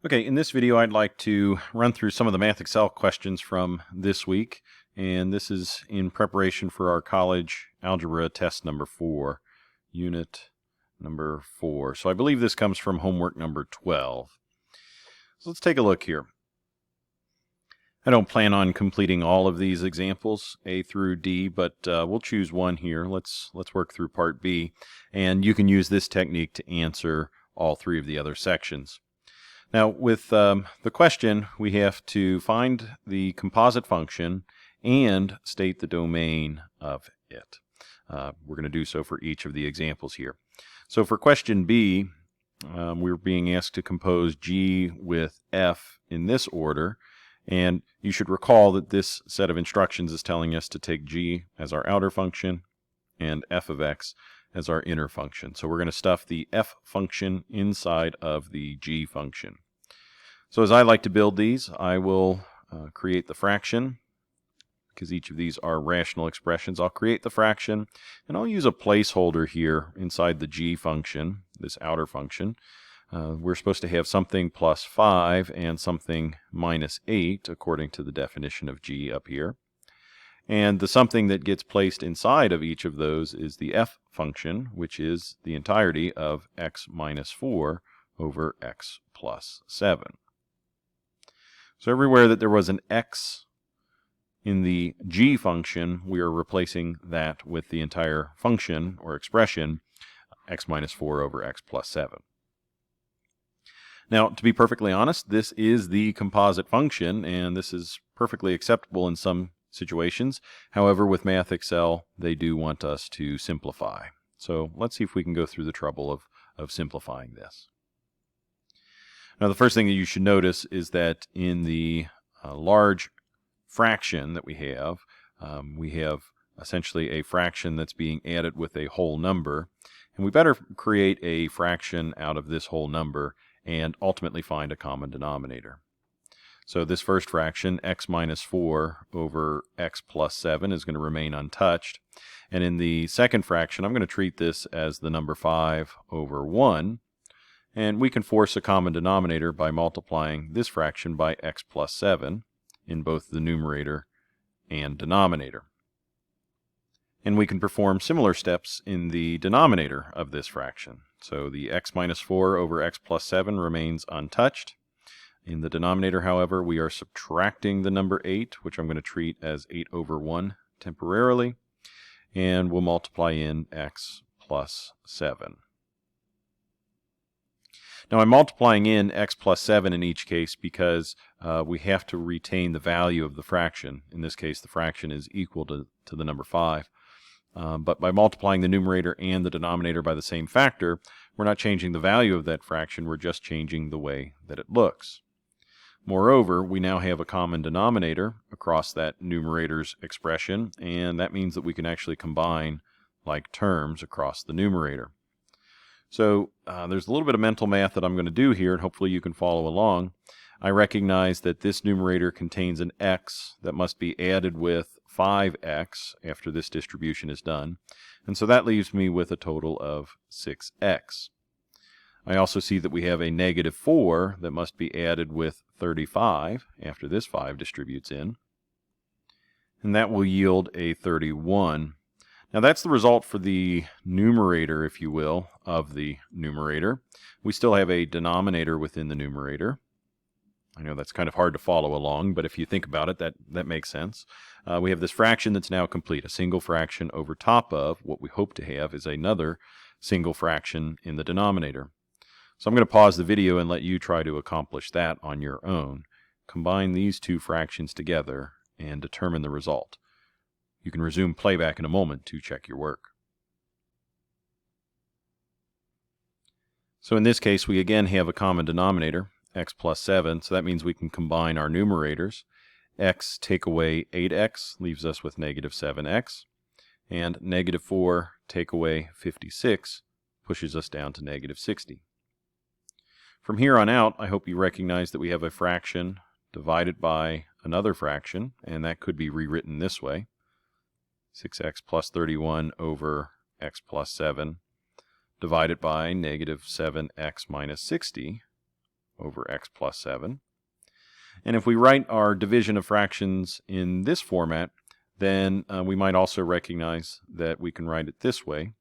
Okay, in this video I'd like to run through some of the Math Excel questions from this week, and this is in preparation for our college algebra test number 4, unit number 4. So I believe this comes from homework number 12. So let's take a look here. I don't plan on completing all of these examples, A through D, but we'll choose one here. Let's work through part B, and you can use this technique to answer all three of the other sections. Now, with the question, we have to find the composite function and state the domain of it. We're going to do so for each of the examples here. So for question B, we're being asked to compose G with F in this order, and you should recall that this set of instructions is telling us to take G as our outer function and F of X as our inner function. So we're going to stuff the F function inside of the G function. So as I like to build these, I will create the fraction, because each of these are rational expressions. I'll create the fraction, and I'll use a placeholder here inside the G function, this outer function. We're supposed to have something plus 5 and something minus 8, according to the definition of G up here. And the something that gets placed inside of each of those is the F function, which is the entirety of x minus 4 over x plus 7. So everywhere that there was an x in the G function, we are replacing that with the entire function or expression, x minus 4 over x plus 7. Now, to be perfectly honest, this is the composite function, and this is perfectly acceptable in some situations. However, with Math Excel, they do want us to simplify. So let's see if we can go through the trouble of simplifying this. Now, the first thing that you should notice is that in the large fraction that we have essentially a fraction that's being added with a whole number, and we better create a fraction out of this whole number and ultimately find a common denominator. So this first fraction, x minus 4 over x plus 7, is going to remain untouched. And in the second fraction, I'm going to treat this as the number 5 over 1. And we can force a common denominator by multiplying this fraction by x plus 7 in both the numerator and denominator. And we can perform similar steps in the denominator of this fraction. So the x minus 4 over x plus 7 remains untouched. In the denominator, however, we are subtracting the number 8, which I'm going to treat as 8 over 1 temporarily, and we'll multiply in x plus 7. Now I'm multiplying in x plus 7 in each case because we have to retain the value of the fraction. In this case, the fraction is equal to the number 5. But by multiplying the numerator and the denominator by the same factor, we're not changing the value of that fraction, we're just changing the way that it looks. Moreover, we now have a common denominator across that numerator's expression, and that means that we can actually combine like terms across the numerator. So there's a little bit of mental math that I'm going to do here, and hopefully you can follow along. I recognize that this numerator contains an x that must be added with 5x after this distribution is done, and so that leaves me with a total of 6x. I also see that we have a negative 4 that must be added with 35 after this 5 distributes in, and that will yield a 31. Now that's the result for the numerator, if you will, of the numerator. We still have a denominator within the numerator. I know that's kind of hard to follow along, but if you think about it, that makes sense. We have this fraction that's now complete, a single fraction over top of what we hope to have is another single fraction in the denominator. So I'm going to pause the video and let you try to accomplish that on your own. Combine these two fractions together and determine the result. You can resume playback in a moment to check your work. So in this case, we again have a common denominator, x plus 7, so that means we can combine our numerators. X take away 8x leaves us with negative 7x, and negative 4 take away 56 pushes us down to negative 60. From here on out, I hope you recognize that we have a fraction divided by another fraction, and that could be rewritten this way. 6x plus 31 over x plus 7 divided by negative 7x minus 60, over x plus 7. And if we write our division of fractions in this format, then we might also recognize that we can write it this way.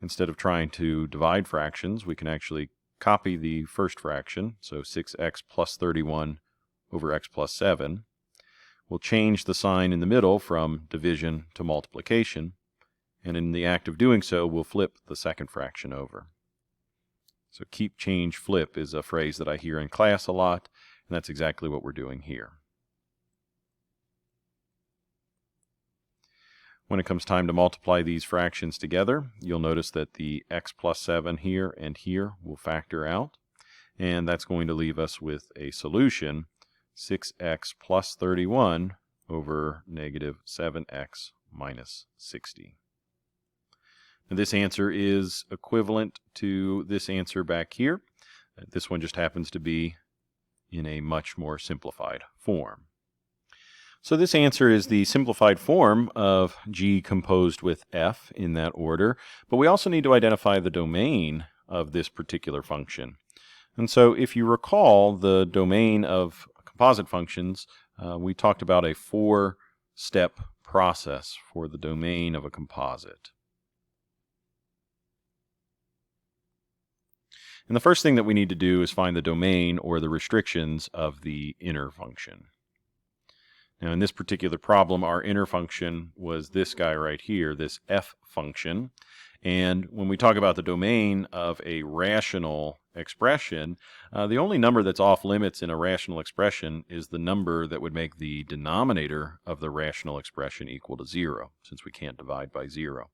Instead of trying to divide fractions, we can actually copy the first fraction, so 6x plus 31 over x plus 7. We'll change the sign in the middle from division to multiplication, and in the act of doing so, we'll flip the second fraction over. So keep, change, flip is a phrase that I hear in class a lot, and that's exactly what we're doing here. When it comes time to multiply these fractions together, you'll notice that the x plus 7 here and here will factor out, and that's going to leave us with a solution, 6x plus 31 over negative 7x minus 60. Now this answer is equivalent to this answer back here. This one just happens to be in a much more simplified form. So this answer is the simplified form of g composed with f in that order, but we also need to identify the domain of this particular function. And so if you recall the domain of composite functions, we talked about a 4-step process for the domain of a composite. And the first thing that we need to do is find the domain or the restrictions of the inner function. Now in this particular problem, our inner function was this guy right here, this f function. And when we talk about the domain of a rational expression, the only number that's off limits in a rational expression is the number that would make the denominator of the rational expression equal to 0, since we can't divide by 0.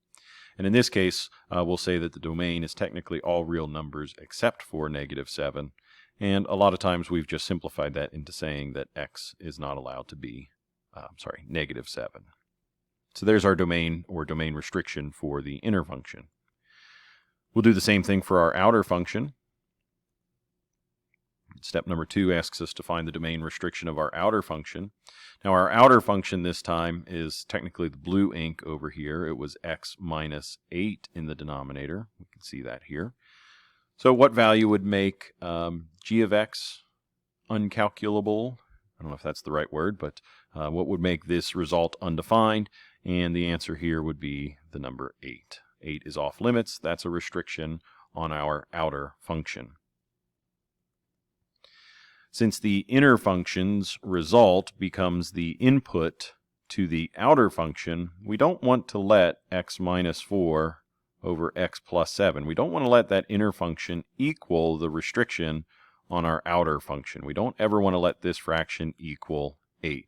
And in this case, we'll say that the domain is technically all real numbers except for negative 7. And a lot of times we've just simplified that into saying that x is not allowed to be, negative 7. So there's our domain or domain restriction for the inner function. We'll do the same thing for our outer function. Step number 2 asks us to find the domain restriction of our outer function. Now our outer function this time is technically the blue ink over here. It was x minus 8 in the denominator. We can see that here. So what value would make g of x uncalculable? I don't know if that's the right word, but what would make this result undefined? And the answer here would be the number 8. 8 is off limits. That's a restriction on our outer function. Since the inner function's result becomes the input to the outer function, we don't want to let x minus 4 over x plus 7. We don't want to let that inner function equal the restriction on our outer function. We don't ever want to let this fraction equal 8.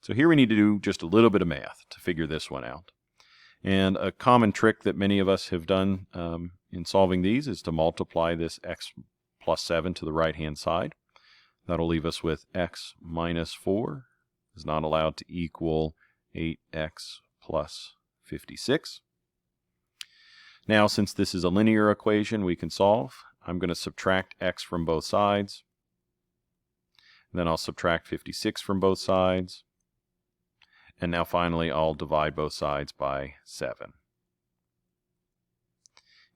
So here we need to do just a little bit of math to figure this one out. And a common trick that many of us have done in solving these is to multiply this x plus 7 to the right-hand side. That'll leave us with x minus 4 is not allowed to equal 8x plus 56. Now, since this is a linear equation we can solve, I'm going to subtract x from both sides. Then I'll subtract 56 from both sides. And now finally I'll divide both sides by 7.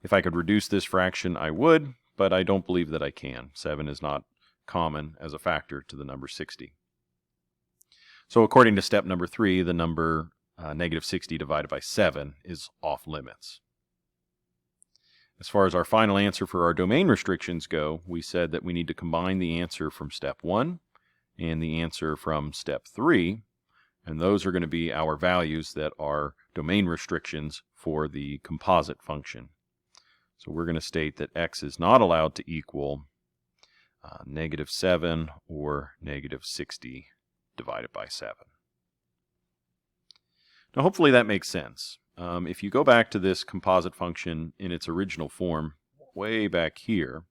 If I could reduce this fraction, I would, but I don't believe that I can. 7 is not common as a factor to the number 60. So according to step number 3, the number negative 60 divided by 7 is off limits. As far as our final answer for our domain restrictions go, we said that we need to combine the answer from step 1 and the answer from step 3, and those are going to be our values that are domain restrictions for the composite function. So we're going to state that x is not allowed to equal negative 7 or negative 60 divided by 7. Now hopefully that makes sense. If you go back to this composite function in its original form way back here,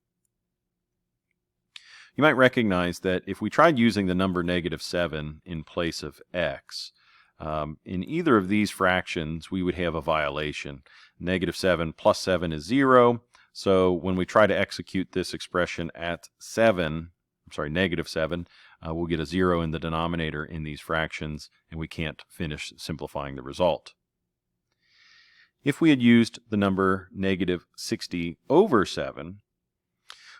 you might recognize that if we tried using the number negative 7 in place of x, in either of these fractions we would have a violation. Negative 7 plus 7 is 0. So when we try to execute this expression at negative 7, we'll get a 0 in the denominator in these fractions, and we can't finish simplifying the result. If we had used the number negative 60 over 7,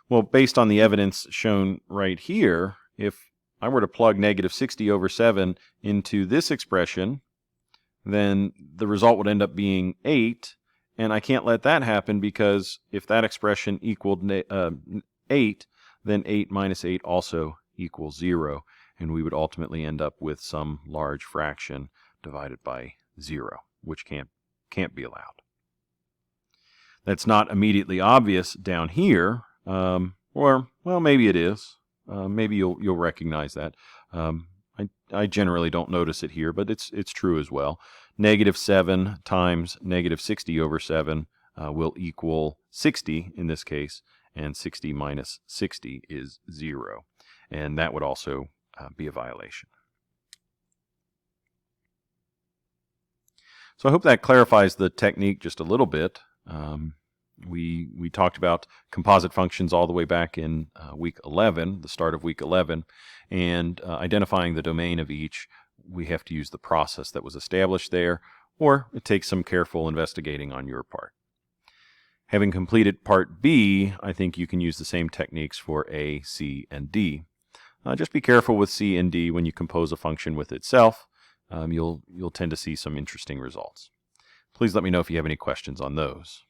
Well, based on the evidence shown right here, if I were to plug negative 60 over 7 into this expression, then the result would end up being 8, and I can't let that happen because if that expression equaled 8, then 8 minus 8 also equals 0, and we would ultimately end up with some large fraction divided by 0, which can't be allowed. That's not immediately obvious down here, or, well, maybe it is. Maybe you'll recognize that. I generally don't notice it here, but it's true as well. Negative 7 times negative 60 over 7 will equal 60 in this case, and 60 minus 60 is 0. And that would also be a violation. So I hope that clarifies the technique just a little bit. We talked about composite functions all the way back in week 11, the start of week 11, and identifying the domain of each, we have to use the process that was established there, or it takes some careful investigating on your part. Having completed part B, I think you can use the same techniques for A, C, and D. Just be careful with C and D when you compose a function with itself. You'll tend to see some interesting results. Please let me know if you have any questions on those.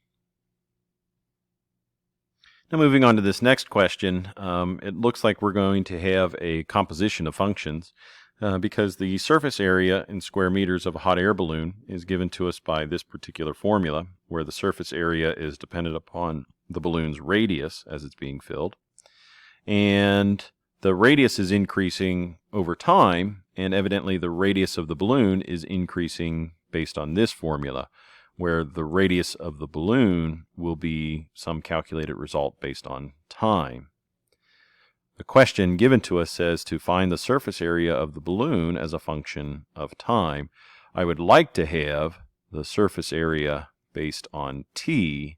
Now moving on to this next question, it looks like we're going to have a composition of functions because the surface area in square meters of a hot air balloon is given to us by this particular formula, where the surface area is dependent upon the balloon's radius as it's being filled. And the radius is increasing over time, and evidently the radius of the balloon is increasing based on this formula, where the radius of the balloon will be some calculated result based on time. The question given to us says to find the surface area of the balloon as a function of time. I would like to have the surface area based on t,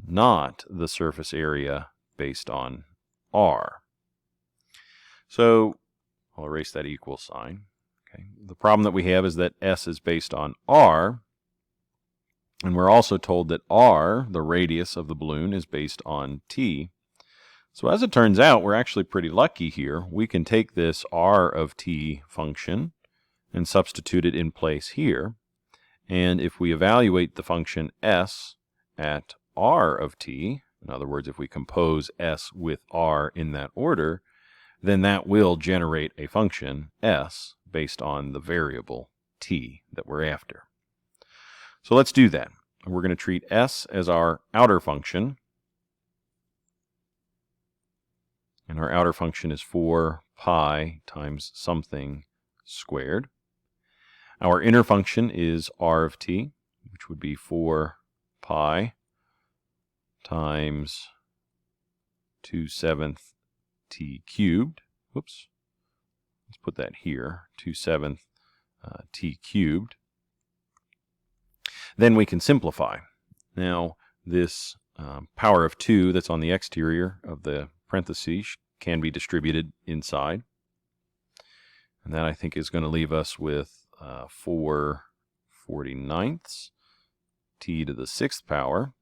not the surface area based on r. So I'll erase that equal sign. Okay. The problem that we have is that s is based on r, and we're also told that r, the radius of the balloon, is based on t. So as it turns out, we're actually pretty lucky here. We can take this r of t function and substitute it in place here. And if we evaluate the function s at r of t, in other words, if we compose s with r in that order, then that will generate a function s based on the variable t that we're after. So let's do that. We're going to treat s as our outer function. And our outer function is 4 pi times something squared. Our inner function is r of t, which would be 4 pi times 2/7 t cubed. Whoops. Let's put that here, 2/7 t cubed. Then we can simplify. Now, this power of 2 that's on the exterior of the parentheses can be distributed inside. And that, I think, is going to leave us with 4/49 t to the 6th power.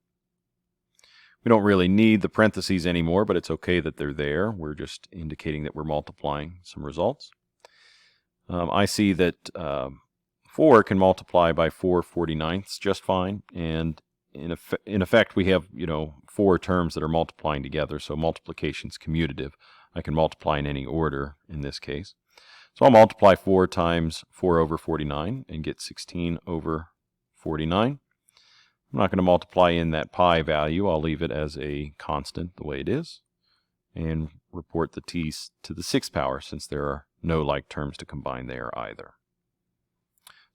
We don't really need the parentheses anymore, but it's okay that they're there. We're just indicating that we're multiplying some results. I see that 4 can multiply by 4/49 just fine, and in effect we have 4 terms that are multiplying together, so multiplication's commutative. I can multiply in any order in this case. So I'll multiply 4 times 4 over 49 and get 16 over 49. I'm not going to multiply in that pi value. I'll leave it as a constant the way it is and report the t to the 6th power since there are no like terms to combine there either.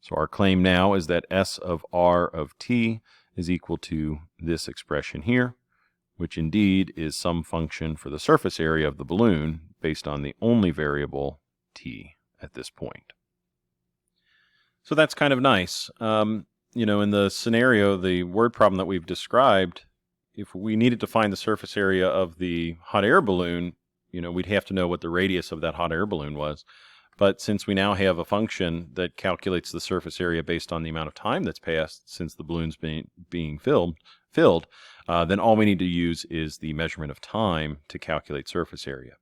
So our claim now is that s of r of t is equal to this expression here, which indeed is some function for the surface area of the balloon based on the only variable t at this point. So that's kind of nice. In the scenario, the word problem that we've described, if we needed to find the surface area of the hot air balloon, we'd have to know what the radius of that hot air balloon was. But since we now have a function that calculates the surface area based on the amount of time that's passed since the balloon's being filled, filled, then all we need to use is the measurement of time to calculate surface area.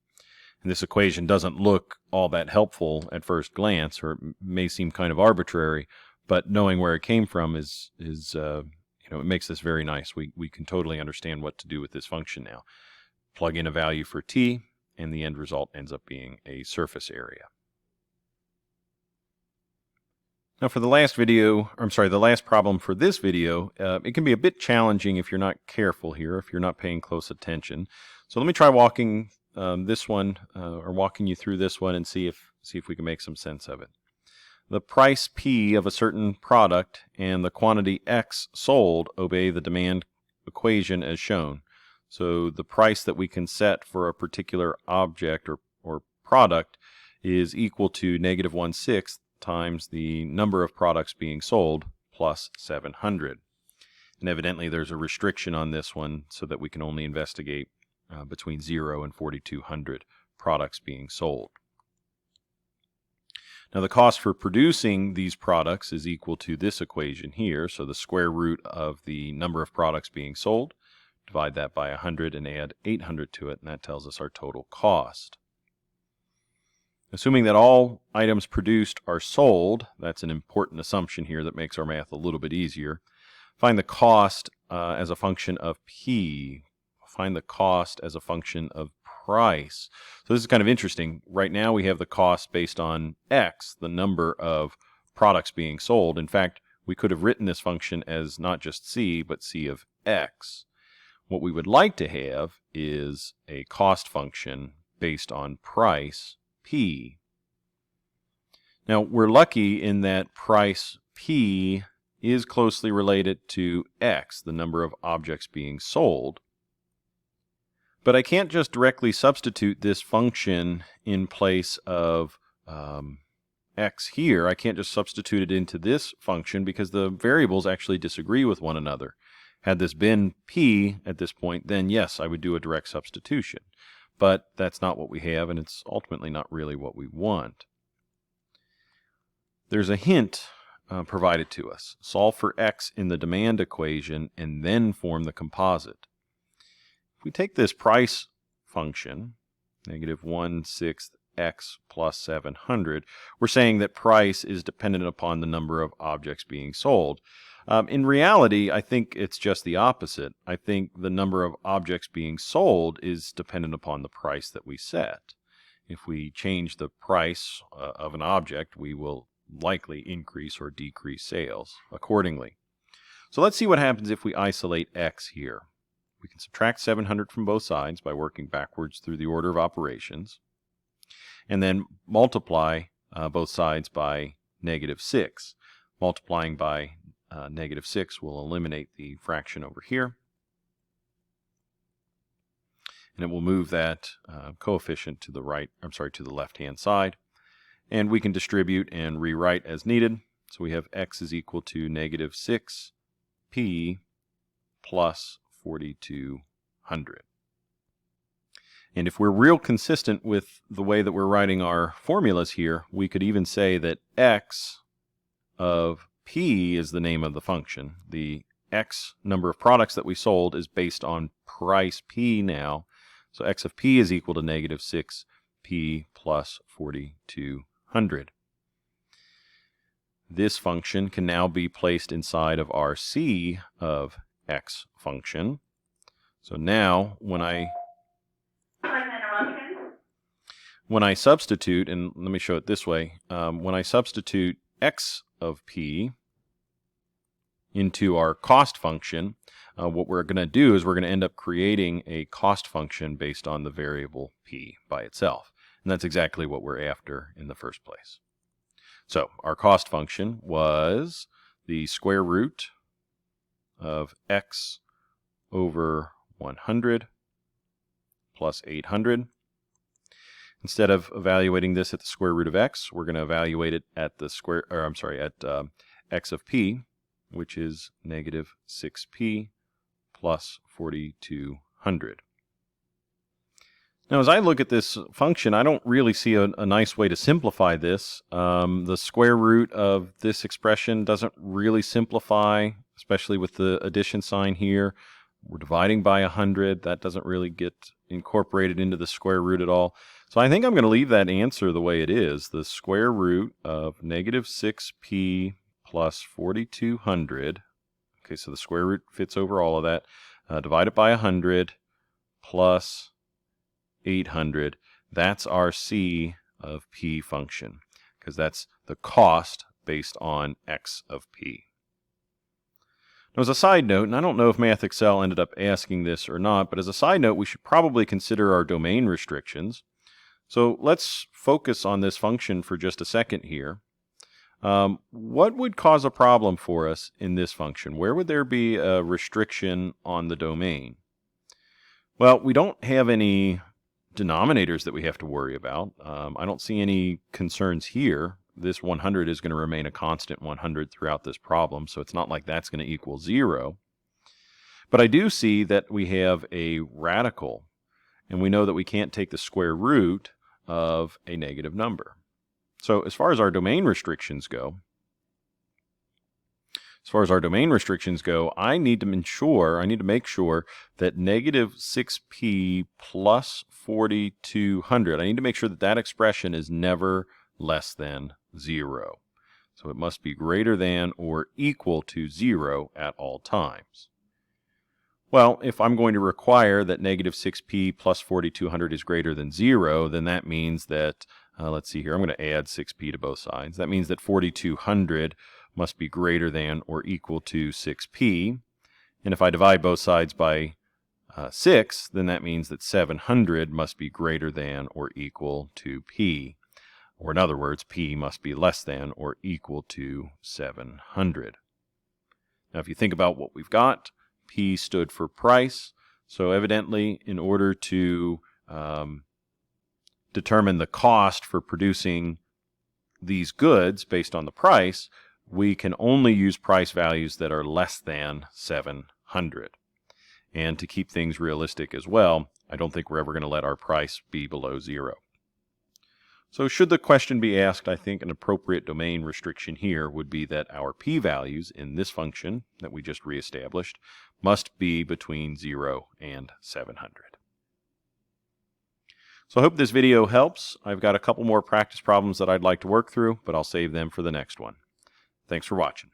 And this equation doesn't look all that helpful at first glance, or it may seem kind of arbitrary, but knowing where it came from is it makes this very nice. We can totally understand what to do with this function now. Plug in a value for t, and the end result ends up being a surface area. Now for the last problem for this video, it can be a bit challenging if you're not careful here, if you're not paying close attention. So let me try walking walking you through this one and see if we can make some sense of it. The price P of a certain product and the quantity X sold obey the demand equation as shown. So the price that we can set for a particular object or product is equal to negative 1/6 times the number of products being sold plus 700. And evidently there's a restriction on this one so that we can only investigate between 0 and 4,200 products being sold. Now the cost for producing these products is equal to this equation here, so the square root of the number of products being sold, divide that by 100 and add 800 to it, and that tells us our total cost. Assuming that all items produced are sold, that's an important assumption here that makes our math a little bit easier. Find the cost as a function of P. Find the cost as a function of price. So this is kind of interesting. Right now we have the cost based on X, the number of products being sold. In fact, we could have written this function as not just C, but C of X. What we would like to have is a cost function based on price P. Now we're lucky in that price P is closely related to X, the number of objects being sold. But I can't just directly substitute this function in place of X here. I can't just substitute it into this function because the variables actually disagree with one another. Had this been P at this point, then yes, I would do a direct substitution. But that's not what we have, and it's ultimately not really what we want. There's a hint provided to us. Solve for X in the demand equation and then form the composite. If we take this price function, negative 1/6 X plus 700, we're saying that price is dependent upon the number of objects being sold. In reality, I think it's just the opposite. I think the number of objects being sold is dependent upon the price that we set. If we change the price of an object, we will likely increase or decrease sales accordingly. So let's see what happens if we isolate X here. We can subtract 700 from both sides by working backwards through the order of operations, and then multiply both sides by negative 6. Multiplying by negative 6 will eliminate the fraction over here, and it will move that coefficient to the left-hand side, and we can distribute and rewrite as needed. So we have X is equal to negative 6P plus 4,200. And if we're real consistent with the way that we're writing our formulas here, we could even say that X of P is the name of the function. The X number of products that we sold is based on price P now. So X of P is equal to negative 6P plus 4,200. This function can now be placed inside of our C of X function. So now when I substitute, and let me show it this way, when I substitute X of P into our cost function, what we're going to do is we're going to end up creating a cost function based on the variable P by itself. And that's exactly what we're after in the first place. So our cost function was the square root of X over 100 plus 800. Instead of evaluating this at the square root of X, we're going to evaluate it at X of P, which is negative 6P plus 4,200. Now, as I look at this function, I don't really see a nice way to simplify this. The square root of this expression doesn't really simplify especially with the addition sign here. We're dividing by 100. That doesn't really get incorporated into the square root at all. So I think I'm going to leave that answer the way it is. The square root of negative 6p plus 4200. Okay, so the square root fits over all of that. Divide it by 100 plus 800. That's our c of p function, because that's the cost based on x of p. Now, as a side note, and I don't know if MathXL ended up asking this or not, but as a side note, we should probably consider our domain restrictions. So let's focus on this function for just a second here. What would cause a problem for us in this function? Where would there be a restriction on the domain? Well, we don't have any denominators that we have to worry about. I don't see any concerns here. This 100 is going to remain a constant 100 throughout this problem, so it's not like that's going to equal 0. But I do see that we have a radical, and we know that we can't take the square root of a negative number. So as far as our domain restrictions go, I need to make sure that negative 6p plus 4200, I need to make sure that that expression is never less than 0. So it must be greater than or equal to 0 at all times. Well, if I'm going to require that negative 6p plus 4200 is greater than 0, then that means that, let's see here, I'm going to add 6p to both sides. That means that 4200 must be greater than or equal to 6p. And if I divide both sides by 6, then that means that 700 must be greater than or equal to p. Or in other words, p must be less than or equal to 700. Now if you think about what we've got, p stood for price. So evidently, in order to determine the cost for producing these goods based on the price, we can only use price values that are less than 700. And to keep things realistic as well, I don't think we're ever going to let our price be below 0. So should the question be asked, I think an appropriate domain restriction here would be that our p-values in this function that we just reestablished must be between 0 and 700. So I hope this video helps. I've got a couple more practice problems that I'd like to work through, but I'll save them for the next one. Thanks for watching.